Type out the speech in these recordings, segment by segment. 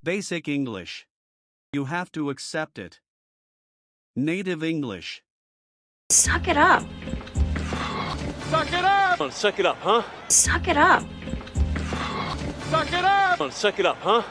Basic English. You have to accept it. Native English. Suck it up. Suck it up! Come on, suck it up, huh? Suck it up. Suck it up! Come on, suck it up, huh?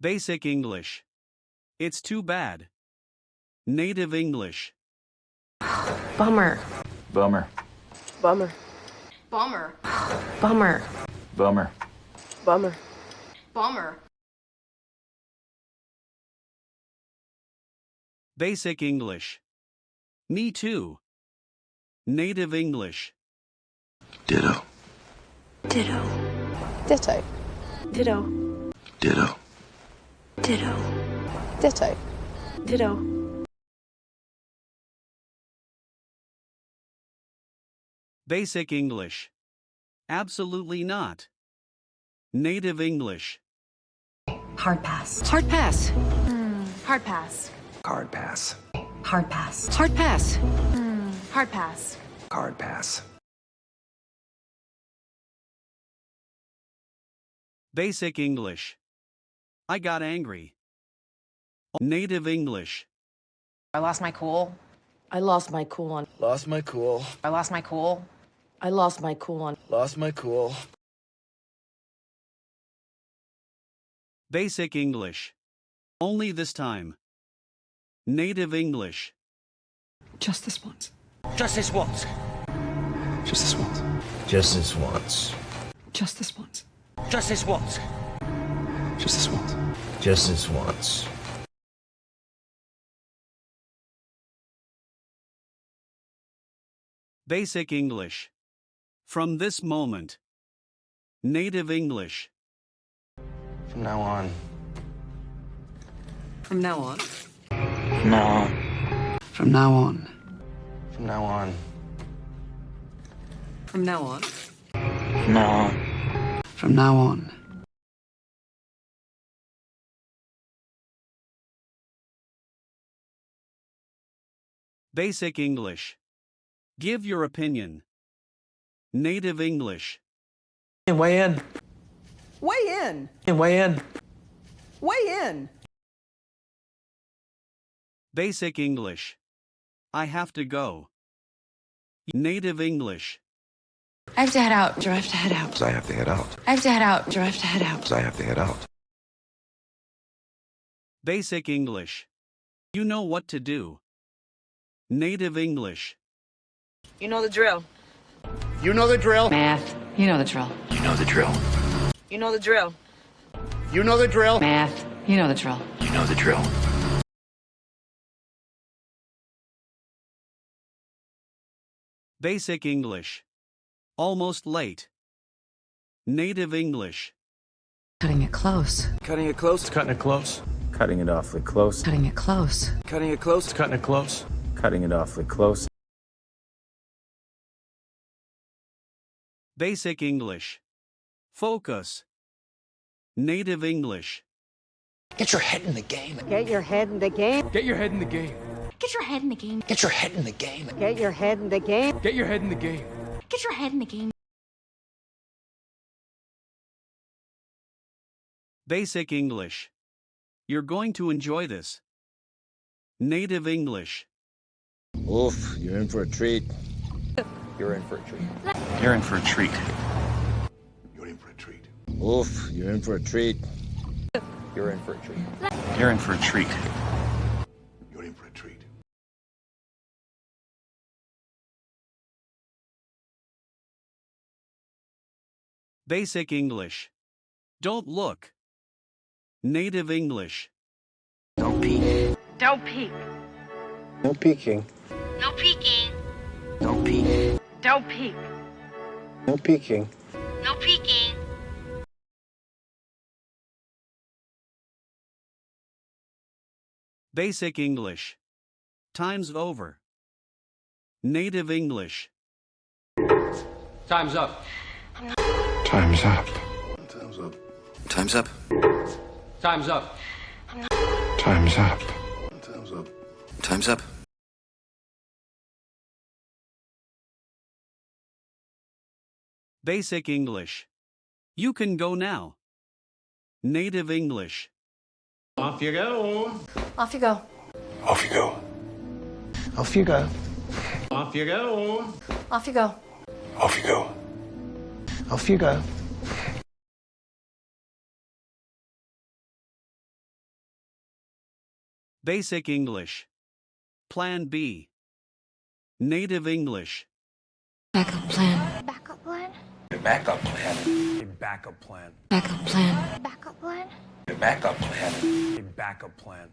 Basic English. It's too bad. Native English. Bummer. Bummer. Bummer. Bummer. Bummer. Bummer. Bummer. Bummer. Basic English. Me too. Native English. Ditto. Ditto. Ditto. Ditto. Ditto. Ditto. Ditto. Ditto. Basic English. Absolutely not. Native English. Hard pass. Hard pass. Hard pass. Card pass. Hard pass. Hard pass. Hard pass. Card pass. Basic English. I got angry. Native English. I lost my cool. I lost my cool on. Lost my cool. I lost my cool. I lost my cool on. Lost my cool. Basic English. Only this time. Native English. Just this once. Just this once. Just this once. Just this once. Just this once. Just this once. Just this once. Just this once. Basic English. From this moment. Native English. From now on. From now on. From now on. From now on. From now on. From now on. From now on. From now on. Basic English. Give your opinion. Native English. Weigh in. Weigh in. Weigh in. Weigh in. Basic English. I have to go. Native English. I have to head out. I have to head out. I have to head out. I have to head out. I have to head out. I have to head out. Basic English. You know what to do. Native English. You know the drill. You know the drill. Math. You know the drill. You know the drill. You know the drill. You know the drill. Math. You know the drill. You know the drill. Basic English. Almost late. Native English. Cutting it close. Cutting it close. Cutting it close. Cutting it awfully close. Cutting it close. Cutting it close. Cutting it close. Cutting it awfully close. Basic English. Focus. Native English. Get your head in the game. Get your head in the game. Get your head in the game. Get your head in the game. Get your head in the game. Get your head in the game. Get your head in the game. Get your head in the game. Basic English. You're going to enjoy this. Native English. Oof, you're in for a treat. You're in for a treat. You're in for a treat. You're in for a treat. Oof, you're in for a treat. You're in for a treat. You're in for a treat. You're in for a treat. Basic English. Don't look. Native English. Don't peek. Don't peek. No peeking. No peeking. Don't peek. Don't peek. No peeking. No peeking. Basic English. Time's over. Native English. Time's up. Time's up. Time's up. Time's up. Time's up. Time's up. Time's up. Time's up. Basic English. You can go now. Native English. Off you go. Off you go. Off you go. Off you go. Off you go. Off you go. Off you go. Off you go. Basic English. Plan B. Native English. Backup plan. Backup plan? Backup plan. Backup plan. Backup plan. Backup plan? Backup plan. Backup plan.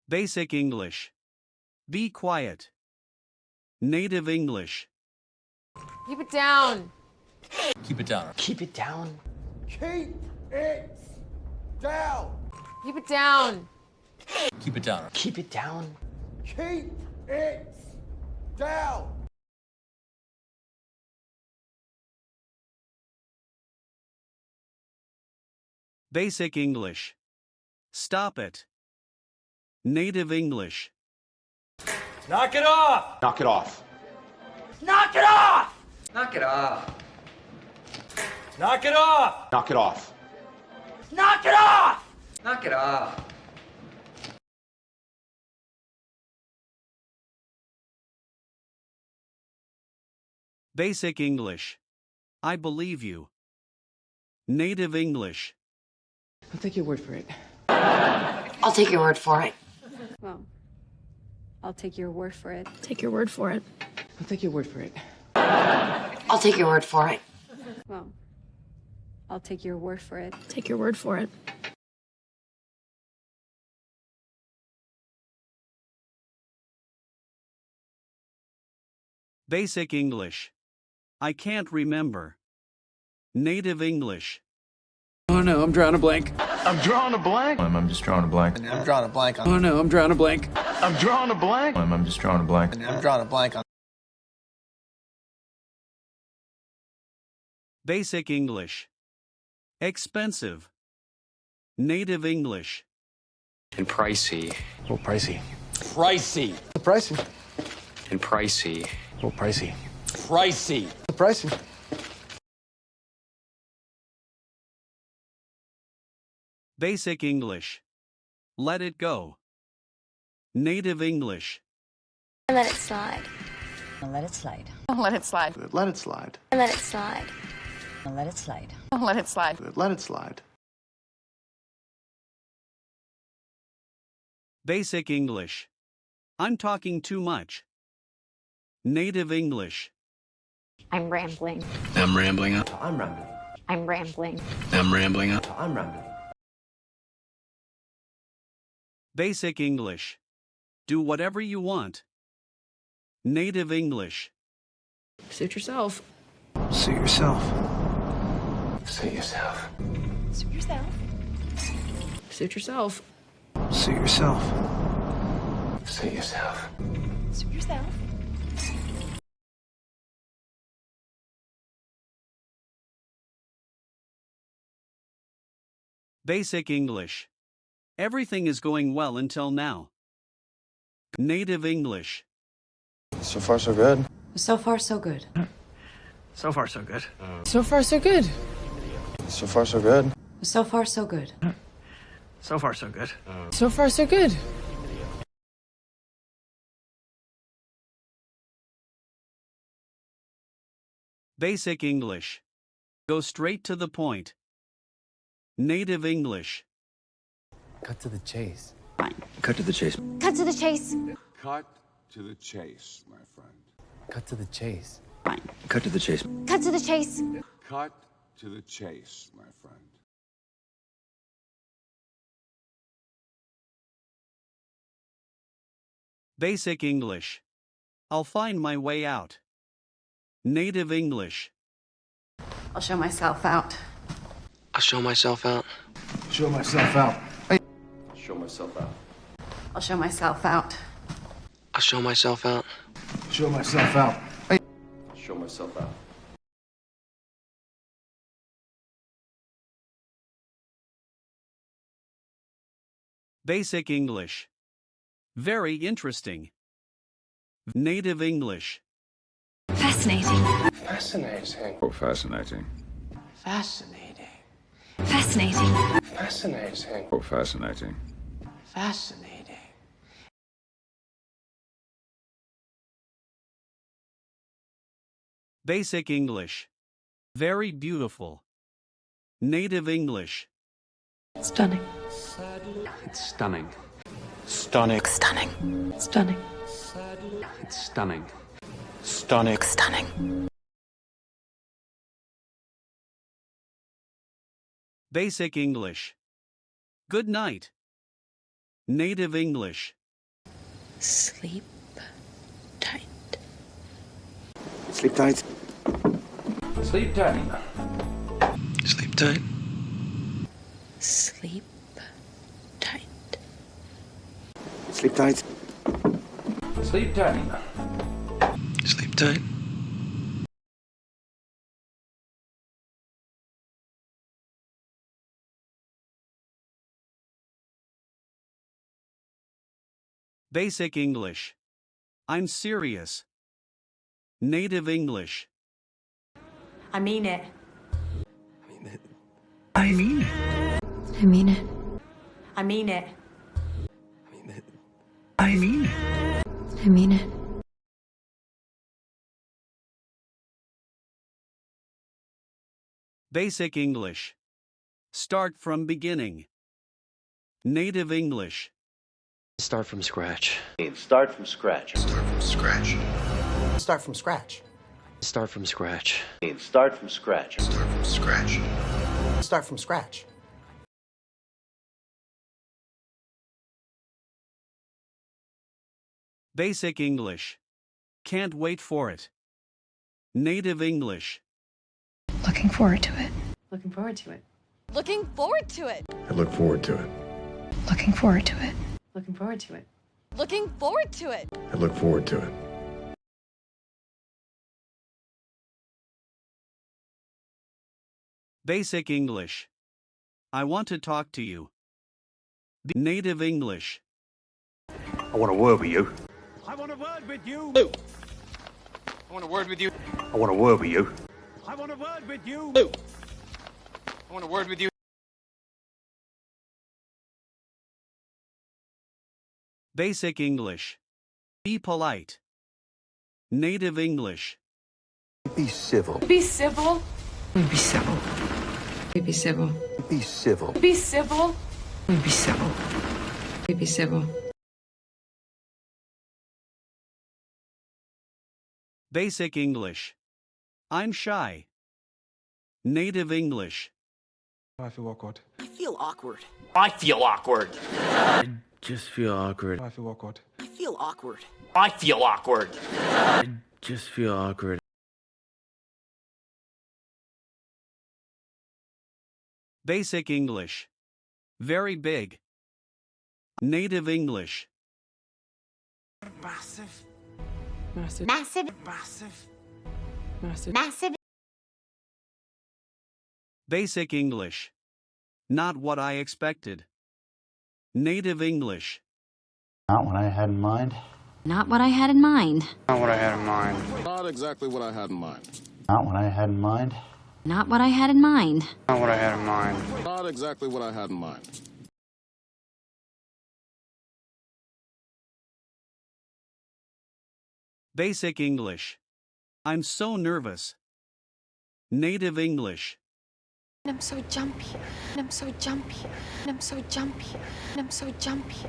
Basic English. Be quiet. Native English. Keep it down. Keep it down. Keep it down. Keep it down. Keep it down. Keep it down. Keep it down. Keep it down. Basic English. Stop it. Native English. Knock it off. Knock it off. Knock it off. Knock it off. Knock it off. Knock it off. Knock it off. Knock it off. Basic English. I believe you. Native English. I'll take your word for it. I'll take your word for it. Well, I'll take your word for it. Take your word for it. I'll take your word for it. I'll take your word for it. Well, I'll take your word for it. Take your word for it. Basic English. I can't remember. Native English. Oh no, I'm drawing a blank. I'm drawing a blank. I'm just drawing a blank. I'm drawing a blank on. Oh no, I'm drawing a blank. I'm drawing a blank. I'm just drawing a blank. I'm drawing a blank on. Basic English. Expensive. Native English. And pricey. Oh, pricey. Pricey. Pricey. And pricey. Oh, pricey. Pricey. Pricey. Basic English. Let it go. Native English. Let it slide. Let it slide. Let it slide. Let it slide. Let it slide. Let it slide. Let it slide. Let it slide. Basic English. I'm talking too much. Native English. I'm rambling. I'm rambling. I'm rambling. I'm rambling. I'm rambling. I'm rambling. Basic English. Do whatever you want. Native English. Suit yourself. Suit yourself. Suit yourself. Suit yourself. Suit yourself. Suit yourself. Suit yourself. Suit yourself. Basic English. Everything is going well until now. Native English. So far, so good. So far, so good. So far, so good. So far, so good. So far, so good. So far, so good. So far, so good. So far, so good. Basic English. Go straight to the point. Native English. Cut to the chase. Cut to the chase. Cut to the chase. Cut to the chase, my friend. Cut to the chase. Cut to the chase. Cut to the chase. Cut to the chase, my friend. Basic English. I'll find my way out. Native English. I'll show myself out. I'll show myself out. Show myself out. Show myself out. I'll show myself out. I'll show myself out. Show myself out. Show myself out. Basic English. Very interesting. Native English. Fascinating. Fascinating. Oh, fascinating. Fascinating. Fascinating. Fascinating. Oh, fascinating. Fascinating. Basic English. Very beautiful. Native English. Stunning. It's stunning. Stunning. Stunning. Stunning. It's stunning. Stunning. Stunning. Basic English. Good night. Native English. Sleep tight. Sleep tight. Sleep tight. Sleep tight. Sleep tight. Sleep tight. Sleep tight. Sleep tight. Basic English. I'm serious. Native English. I mean it. I mean it. I mean it. I mean it. I mean it. I mean it. Basic English. Start from beginning. Native English. Start from scratch. Start from scratch. Start from scratch. Start from scratch. Start from scratch. Start from scratch. Start from scratch. Start from scratch. Basic English. Can't wait for it. Native English. Looking forward to it. Looking forward to it. Looking forward to it. I look forward to it. Looking forward to it. Looking forward to it. Looking forward to it. I look forward to it. Basic English. I want to talk to you. Native English. I want a word with you. I want a word with you. I want a word with you. I want a word with you. I want a word with you. I want a word with you. Basic English. Be polite. Native English. Be civil. Be civil. Be civil. Be civil. Be civil. Be civil. Be civil. Be civil. Basic English. I'm shy. Native English. I feel awkward. I feel awkward. I feel awkward. Just feel awkward. I feel awkward. I feel awkward. I feel awkward. Just feel awkward. Basic English. Very big. Native English. Massive. Massive. Massive. Massive. Massive. Massive. Basic English. Not what I expected. Native English. Not what I had in mind. Not what I had in mind. Not what I had in mind. Not exactly what I had in mind. Not what I had in mind. Not what I had in mind. Not what I had in mind. Not exactly what I had in mind. Basic English. I'm so nervous. Native English. I'm so jumpy. I'm so jumpy. I'm so jumpy. I'm so jumpy.